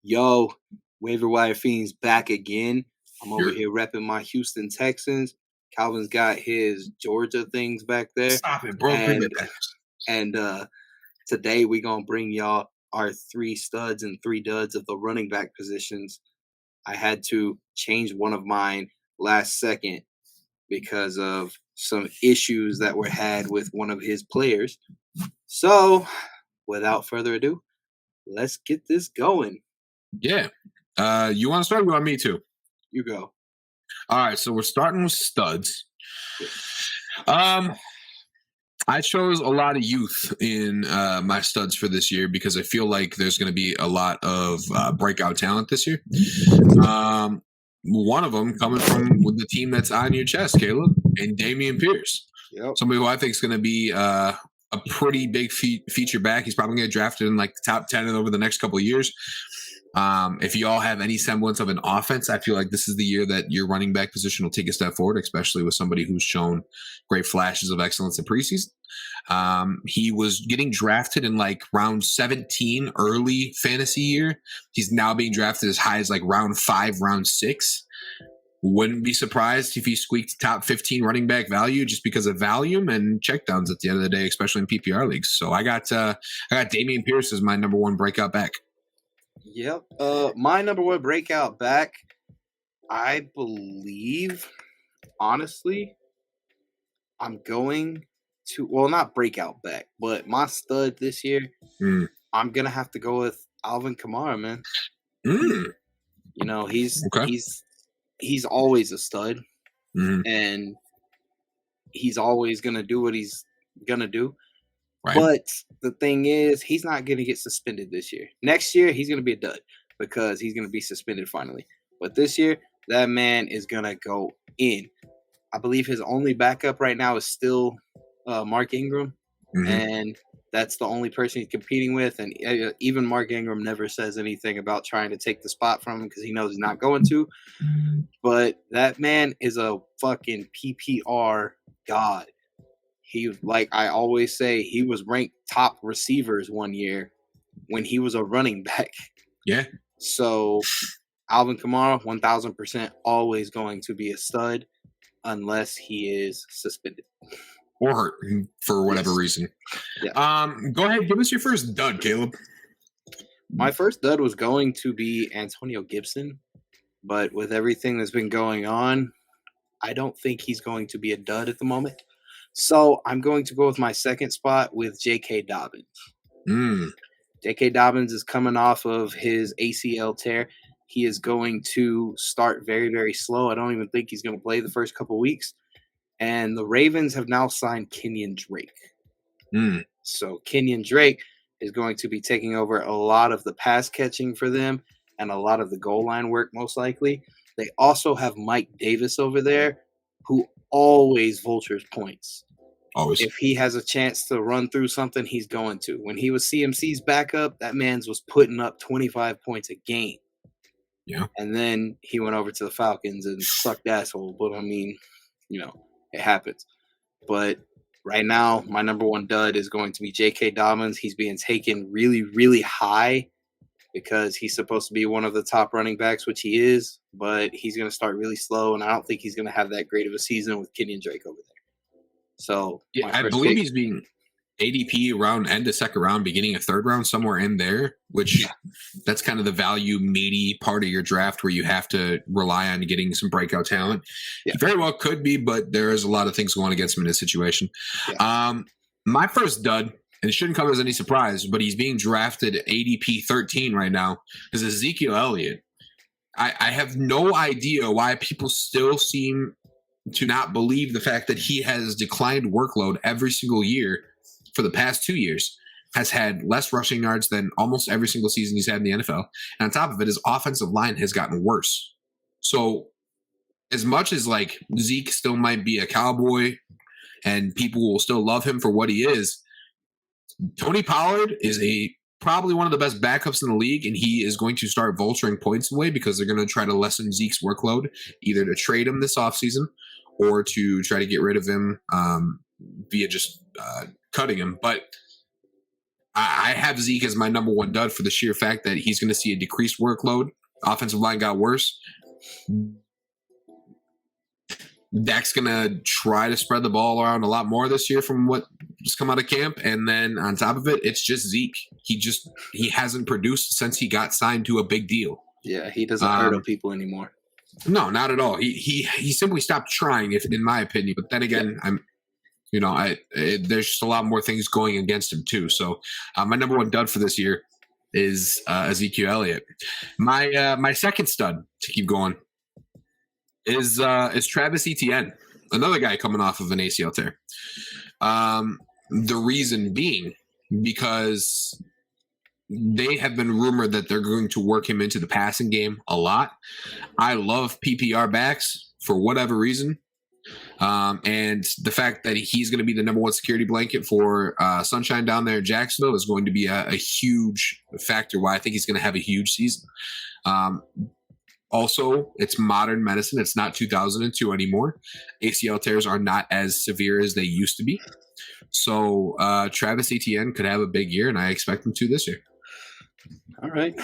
Yo, waiver wire fiends back again. I'm over You're here repping my Houston Texans. Calvin's got his Georgia things back there, Stop it, bro. Green Bay and Packers. and today we gonna bring y'all our three studs and three duds of the running back positions. I had to change one of mine last second because of some issues that were had with one of his players. So, without further ado, let's get this going. Yeah. You want to start? You want me to? You go. All right. So we're starting with studs. Yes. I chose a lot of youth in my studs for this year because I feel like there's going to be a lot of breakout talent this year. One of them coming from the team that's on your chest, Caleb, and Dameon Pierce. Yep. Somebody who I think is going to be a pretty big feature back. He's probably going to get drafted in like the top 10 over the next couple of years. If you all have any semblance of an offense, I feel like this is the year that your running back position will take a step forward, especially with somebody who's shown great flashes of excellence in preseason. He was getting drafted in like round 17 early fantasy year. He's now being drafted as high as like round 5, round 6. Wouldn't be surprised if he squeaked top 15 running back value just because of volume and checkdowns at the end of the day, especially in PPR leagues. So I got Dameon Pierce as my number one breakout back. Yep. My number one breakout back, I believe, honestly, I'm going to, well, not breakout back, but my stud this year, I'm going to have to go with Alvin Kamara, man. You know, he's always a stud, and he's always going to do what he's going to do. Right. But the thing is, he's not going to get suspended this year. Next year, he's going to be a dud because he's going to be suspended finally. But this year, that man is going to go in. I believe his only backup right now is still Mark Ingram. And that's the only person he's competing with. And even Mark Ingram never says anything about trying to take the spot from him because he knows he's not going to. But that man is a fucking PPR god. He, like I always say, he was ranked top receivers one year when he was a running back. Yeah. So Alvin Kamara, 1,000% always going to be a stud unless he is suspended. Or hurt for whatever reason. Yeah. Go ahead. Give us your first dud, Caleb. My first dud was going to be Antonio Gibson. But with everything that's been going on, I don't think he's going to be a dud at the moment. So I'm going to go with my second spot with J.K. Dobbins. J.K. Dobbins is coming off of his ACL tear. He is going to start very, very slow. I don't even think he's going to play the first couple weeks. And the Ravens have now signed Kenyon Drake. So Kenyon Drake is going to be taking over a lot of the pass catching for them and a lot of the goal line work, most likely. They also have Mike Davis over there, who always vultures points. Always. If he has a chance to run through something, he's going to. When he was CMC's backup, that man's was putting up 25 points a game. Yeah. And then he went over to the Falcons and sucked asshole. But, I mean, you know, it happens. But right now, my number one dud is going to be J.K. Dobbins. He's being taken really, really high because he's supposed to be one of the top running backs, which he is, but he's going to start really slow, and I don't think he's going to have that great of a season with Kenyon Drake over there. So yeah, I believe he's being ADP around end of second round, beginning of third round, somewhere in there, which that's kind of the value meaty part of your draft where you have to rely on getting some breakout talent. Yeah. He very well could be, but there is a lot of things going against him in this situation. Yeah. My first dud, and it shouldn't come as any surprise, but he's being drafted ADP 13 right now, is Ezekiel Elliott. I have no idea why people still seem to not believe the fact that he has declined workload every single year for the past 2 years, has had less rushing yards than almost every single season he's had in the NFL. And on top of it, his offensive line has gotten worse. So as much as like Zeke still might be a cowboy and people will still love him for what he is, Tony Pollard is probably one of the best backups in the league, and he is going to start vulturing points away because they're going to try to lessen Zeke's workload, either to trade him this offseason or to try to get rid of him via just cutting him. But I have Zeke as my number one dud for the sheer fact that he's going to see a decreased workload. Offensive line got worse. Dak's going to try to spread the ball around a lot more this year from what just come out of camp. And then on top of it, it's just Zeke. He hasn't produced since he got signed to a big deal. Yeah, he doesn't hurdle people anymore. No, not at all. He simply stopped trying, in my opinion. But then again, there's just a lot more things going against him too. So my number one dud for this year is Ezekiel Elliott. My second stud to keep going is Travis Etienne, another guy coming off of an ACL tear. The reason being because they have been rumored that they're going to work him into the passing game a lot. I love PPR backs for whatever reason. And the fact that he's going to be the number one security blanket for Sunshine down there in Jacksonville is going to be a huge factor why I think he's going to have a huge season. Also, it's modern medicine. It's not 2002 anymore. ACL tears are not as severe as they used to be. So Travis Etienne could have a big year, and I expect him to this year. All right.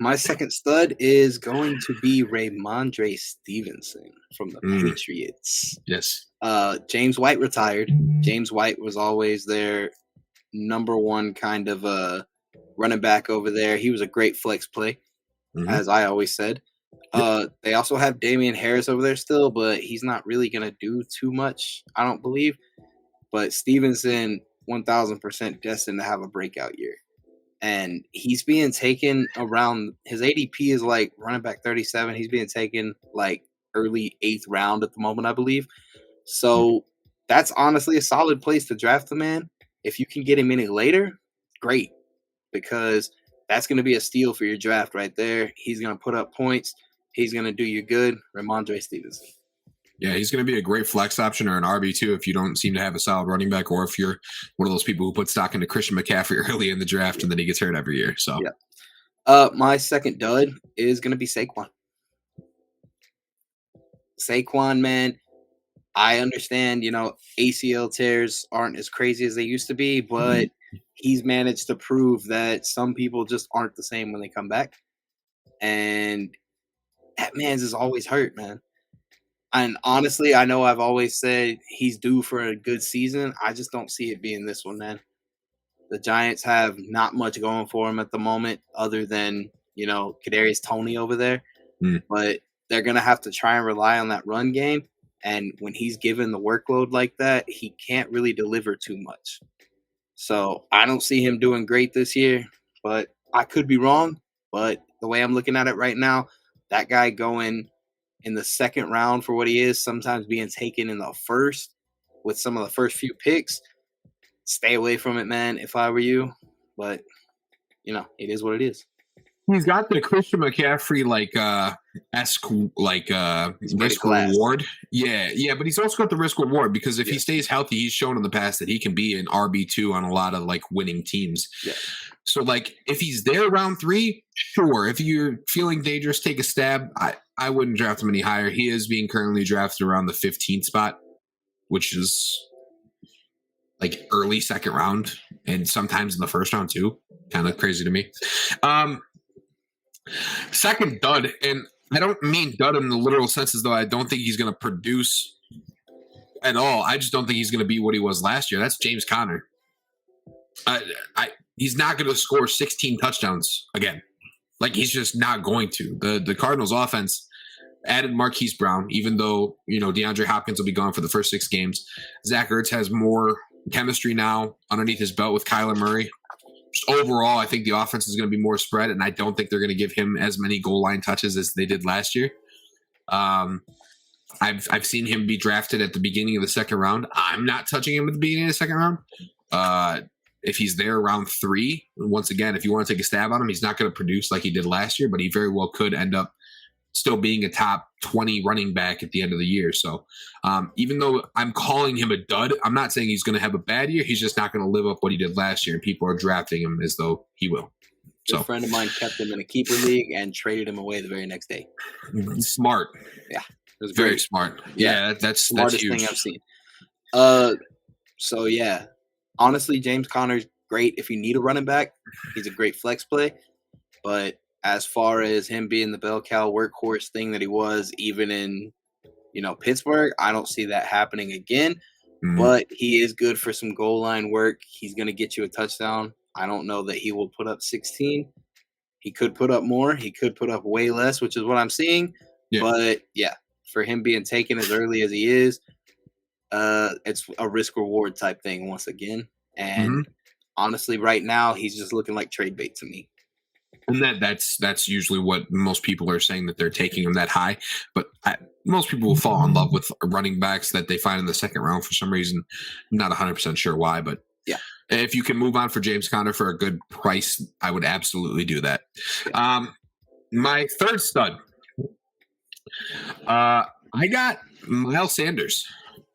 My second stud is going to be Ramondre Stevenson from the Patriots. Yes. James White retired. James White was always their number one kind of running back over there. He was a great flex play, as I always said. They also have Damian Harris over there still, but he's not really going to do too much, I don't believe. But Stevenson, 1,000% destined to have a breakout year. And he's being taken around – his ADP is like running back 37. He's being taken like early 8th round at the moment, I believe. So that's honestly a solid place to draft the man. If you can get him any later, great, because that's going to be a steal for your draft right there. He's going to put up points. He's going to do you good. Ramondre Stevenson. Yeah, he's going to be a great flex option or an RB2 if you don't seem to have a solid running back, or if you're one of those people who put stock into Christian McCaffrey early in the draft and then he gets hurt every year. So, yeah. My second dud is going to be Saquon. Saquon, man, I understand, ACL tears aren't as crazy as they used to be, but he's managed to prove that some people just aren't the same when they come back. And that man's is always hurt, man. And honestly, I know I've always said he's due for a good season. I just don't see it being this one, man. The Giants have not much going for him at the moment other than, Kadarius Toney over there. But they're going to have to try and rely on that run game. And when he's given the workload like that, he can't really deliver too much. So I don't see him doing great this year, but I could be wrong. But the way I'm looking at it right now, that guy going in the second round for what he is, sometimes being taken in the first with some of the first few picks, stay away from it, man, if I were you. But, it is what it is. He's got the Christian McCaffrey risk reward. Yeah, but he's also got the risk reward because if he stays healthy, he's shown in the past that he can be an RB2 on a lot of winning teams. Yeah. So if he's there round 3, sure. If you're feeling dangerous, take a stab. I wouldn't draft him any higher. He is being currently drafted around the 15th spot, which is early second round and sometimes in the first round too. Kind of crazy to me. Second dud, and I don't mean dud in the literal sense as though I don't think he's going to produce at all. I just don't think he's going to be what he was last year. That's James Conner. He's not going to score 16 touchdowns again. He's just not going to. The Cardinals offense added Marquise Brown, even though, DeAndre Hopkins will be gone for the first 6 games. Zach Ertz has more chemistry now underneath his belt with Kyler Murray. Just overall, I think the offense is going to be more spread, and I don't think they're going to give him as many goal line touches as they did last year. I've seen him be drafted at the beginning of the second round. I'm not touching him at the beginning of the second round. If he's there around 3, once again, if you want to take a stab on him, he's not going to produce like he did last year, but he very well could end up still being a top 20 running back at the end of the year. So even though I'm calling him a dud, I'm not saying he's going to have a bad year. He's just not going to live up what he did last year, and people are drafting him as though he will. So a friend of mine kept him in a keeper league and traded him away the very next day. Smart. Yeah. It was very smart. Yeah, that's huge. Thing I've seen. So, yeah. Honestly, James Conner great if you need a running back. He's a great flex play. But as far as him being the bell cow workhorse thing that he was, even in Pittsburgh, I don't see that happening again. Mhm. But he is good for some goal line work. He's going to get you a touchdown. I don't know that he will put up 16. He could put up more. He could put up way less, which is what I'm seeing. Yeah. But yeah, for him being taken as early as he is, it's a risk reward type thing once again. And Mhm. honestly, right now he's just looking like trade bait to me. And that's usually what most people are saying, that they're taking him that high. But most people will fall in love with running backs that they find in the second round for some reason. I'm not 100% sure why, but Yeah. if you can move on for James Conner for a good price, I would absolutely do that. My third stud, I got Miles Sanders,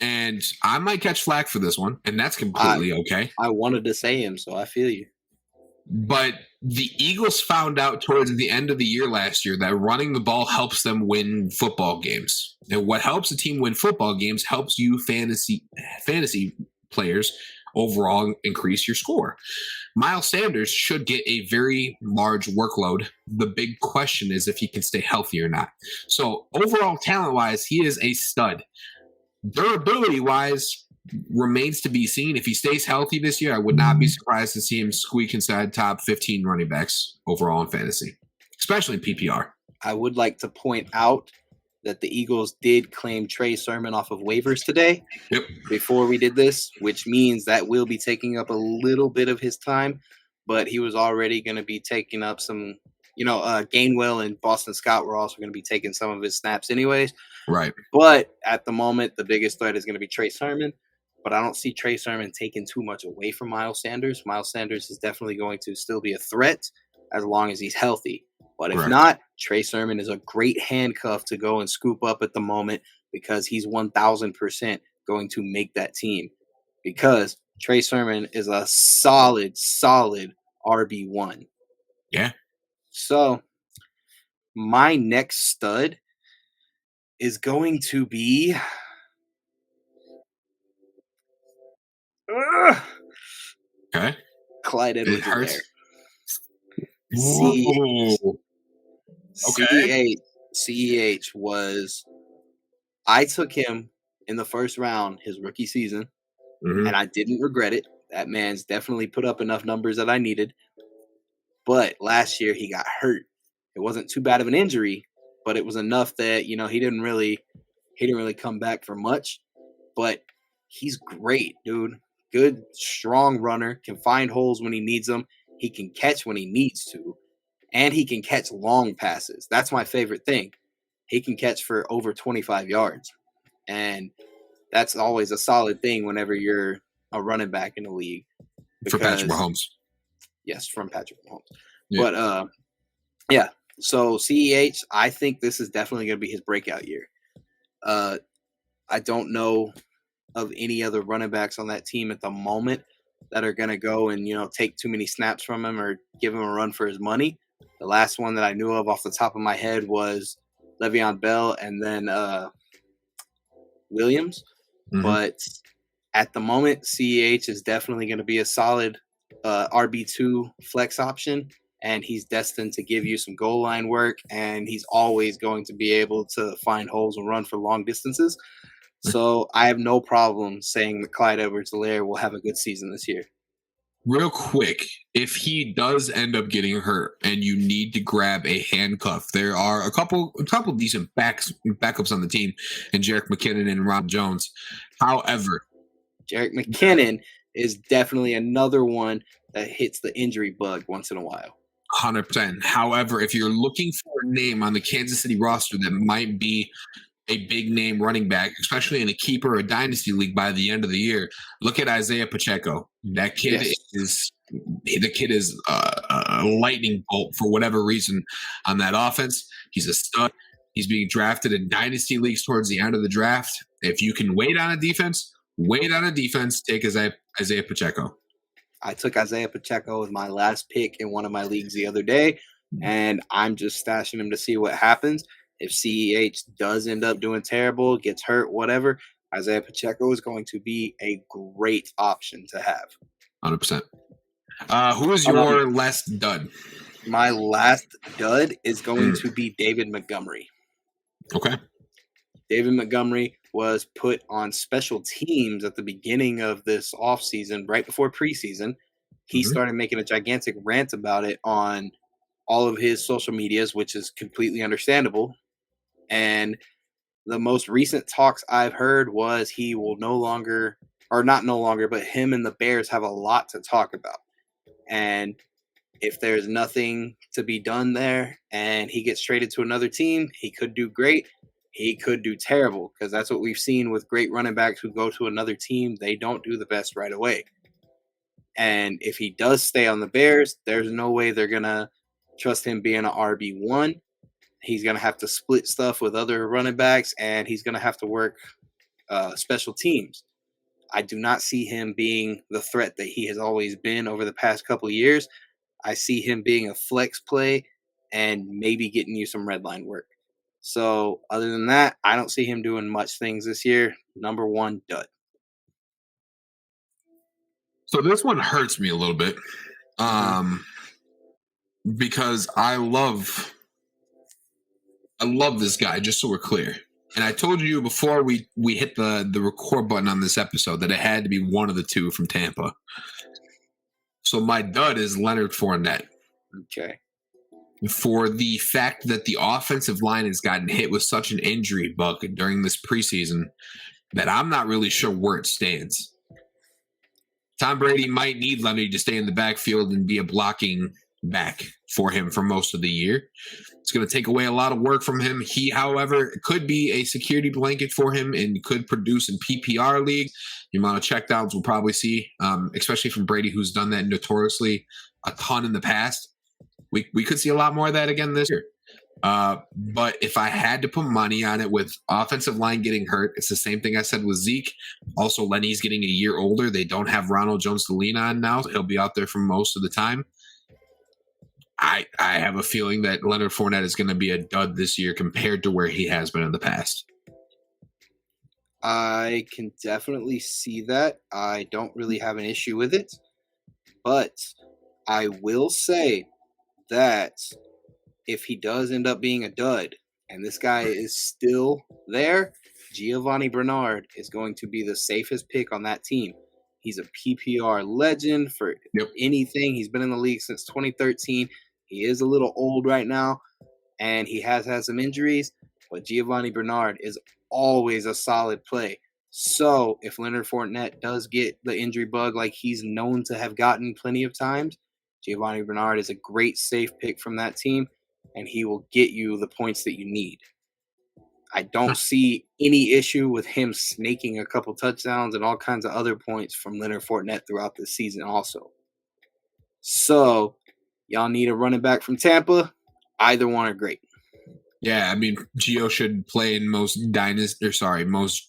and I might catch flack for this one, and that's completely okay. I wanted to say him, so I feel you. But the Eagles found out towards the end of the year last year that running the ball helps them win football games. And what helps a team win football games helps you fantasy players overall increase your score. Miles Sanders should get a very large workload. The big question is if he can stay healthy or not. So overall talent-wise, he is a stud. Durability-wise, remains to be seen. If he stays healthy this year, I would not be surprised to see him squeak inside top 15 running backs overall in fantasy, especially in PPR. I would like to point out that the Eagles did claim Trey Sermon off of waivers today. Yep. Before we did this, which means that will be taking up a little bit of his time, but he was already going to be taking up some, Gainwell and Boston Scott were also going to be taking some of his snaps anyways. Right. But at the moment, the biggest threat is going to be Trey Sermon. But I don't see Trey Sermon taking too much away from Miles Sanders. Miles Sanders is definitely going to still be a threat as long as he's healthy. But if not, Trey Sermon is a great handcuff to go and scoop up at the moment because he's 1,000% going to make that team. Because Trey Sermon is a solid RB1. Yeah. So my next stud is going to be Okay. Clyde It Edwards-Helaire. hurts. Okay. CEH was I took him in the first round his rookie season, and I didn't regret it. That man's definitely put up enough numbers that I needed. But last year he got hurt. It wasn't too bad of an injury, but it was enough that, he didn't really come back for much. But he's great, dude. Good, strong runner, can find holes when he needs them. He can catch when he needs to, and he can catch long passes. That's my favorite thing. He can catch for over 25 yards, and that's always a solid thing whenever you're a running back in the league. For Patrick Mahomes. Yes, from Patrick Mahomes. Yeah. But yeah. So CEH, I think this is definitely going to be his breakout year. I don't know of any other running backs on that team at the moment that are going to go and take too many snaps from him or give him a run for his money. The last one that I knew of off the top of my head was Le'Veon Bell and then Williams. But at the moment, CEH is definitely going to be a solid RB2 flex option, and he's destined to give you some goal line work, and he's always going to be able to find holes and run for long distances. So I have no problem saying that Clyde Edwards-Helaire will have a good season this year. Real quick, if he does end up getting hurt and you need to grab a handcuff, there are a couple decent backups on the team, and Jerick McKinnon and Ron Jones. However, Jerick McKinnon is definitely another one that hits the injury bug once in a while. 100%. However, if you're looking for a name on the Kansas City roster that might be a big name running back, especially in a keeper or dynasty league by the end of the year, look at Isaiah Pacheco. That kid is a lightning bolt for whatever reason on that offense. He's a stud. He's being drafted in dynasty leagues towards the end of the draft. If you can wait on a defense, take Isaiah Pacheco. I took Isaiah Pacheco as my last pick in one of my leagues the other day, and I'm just stashing him to see what happens. If CEH does end up doing terrible, gets hurt, whatever, Isaiah Pacheco is going to be a great option to have. 100%. Who is your last dud? My last dud is going to be David Montgomery. Okay. David Montgomery was put on special teams at the beginning of this offseason, right before preseason. He started making a gigantic rant about it on all of his social medias, which is completely understandable. And the most recent talks I've heard was he will no longer, or not no longer, but him and the Bears have a lot to talk about. And if there's nothing to be done there and he gets traded to another team, he could do great. He could do terrible, because that's what we've seen with great running backs who go to another team. They don't do the best right away. And if he does stay on the Bears, there's no way they're going to trust him being an RB1. He's going to have to split stuff with other running backs, and he's going to have to work special teams. I do not see him being the threat that he has always been over the past couple of years. I see him being a flex play and maybe getting you some red line work. So other than that, I don't see him doing much things this year. Number one, dud. So this one hurts me a little bit, because I love this guy, just so we're clear. And I told you before we hit the record button on this episode that it had to be one of the two from Tampa. So my dud is Leonard Fournette. Okay. For the fact that the offensive line has gotten hit with such an injury bug during this preseason that I'm not really sure where it stands. Tom Brady might need Leonard to stay in the backfield and be a blocking back for him for most of the year. It's going to take away a lot of work from him. He, however, could be a security blanket for him and could produce in PPR league. The amount of checkdowns we'll probably see, especially from Brady, who's done that notoriously a ton in the past. We could see a lot more of that again this year. But if I had to put money on it with offensive line getting hurt, it's the same thing I said with Zeke. Also, Lenny's getting a year older. They don't have Ronald Jones to lean on now. So he'll be out there for most of the time. I have a feeling that Leonard Fournette is going to be a dud this year compared to where he has been in the past. I can definitely see that. I don't really have an issue with it. But I will say that if he does end up being a dud and this guy is still there, Giovanni Bernard is going to be the safest pick on that team. He's a PPR legend for anything. He's been in the league since 2013. He is a little old right now, and he has had some injuries, but Giovanni Bernard is always a solid play. So if Leonard Fournette does get the injury bug like he's known to have gotten plenty of times, Giovanni Bernard is a great safe pick from that team, and he will get you the points that you need. I don't see any issue with him snaking a couple touchdowns and all kinds of other points from Leonard Fournette throughout the season also. So, y'all need a running back from Tampa. Either one are great. Yeah, I mean, Gio should play in most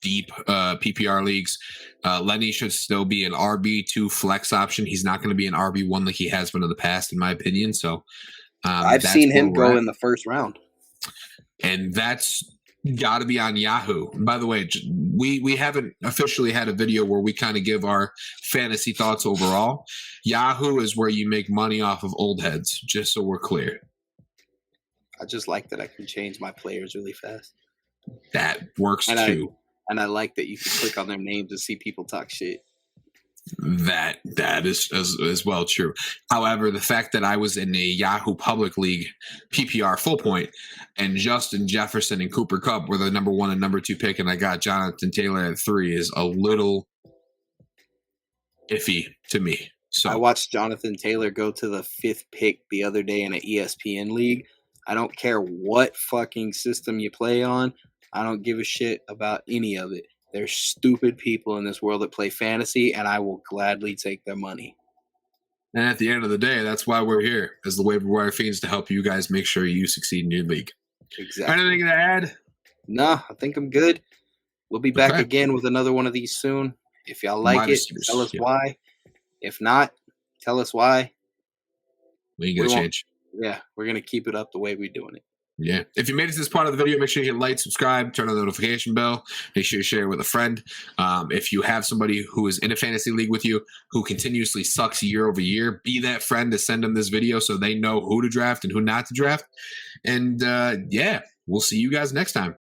deep PPR leagues. Lenny should still be an RB2 flex option. He's not going to be an RB1 like he has been in the past, in my opinion. So I've seen him go in the first round. And that's got to be on Yahoo. And by the way, we haven't officially had a video where we kind of give our fantasy thoughts overall. Yahoo is where you make money off of old heads, just so we're clear. I just like that I can change my players really fast. That works too. And I like that you can click on their names and see people talk shit. That is as well true. However, the fact that I was in a Yahoo Public League PPR full point and Justin Jefferson and Cooper Kupp were the number 1 and number 2 pick, and I got Jonathan Taylor at 3 is a little iffy to me. So I watched Jonathan Taylor go to the 5th pick the other day in an ESPN league. I don't care what fucking system you play on. I don't give a shit about any of it. There's stupid people in this world that play fantasy, and I will gladly take their money. And at the end of the day, that's why we're here as the Waiver Wire Fiends, to help you guys make sure you succeed in your league. Exactly. Anything to add? No, I think I'm good. We'll be back again with another one of these soon. If y'all like it, tell us why. If not, tell us why. We ain't gonna change. Yeah, we're going to keep it up the way we're doing it. Yeah. If you made it to this part of the video, make sure you hit like, subscribe, turn on the notification bell. Make sure you share it with a friend. If you have somebody who is in a fantasy league with you who continuously sucks year over year, be that friend to send them this video so they know who to draft and who not to draft. And yeah, we'll see you guys next time.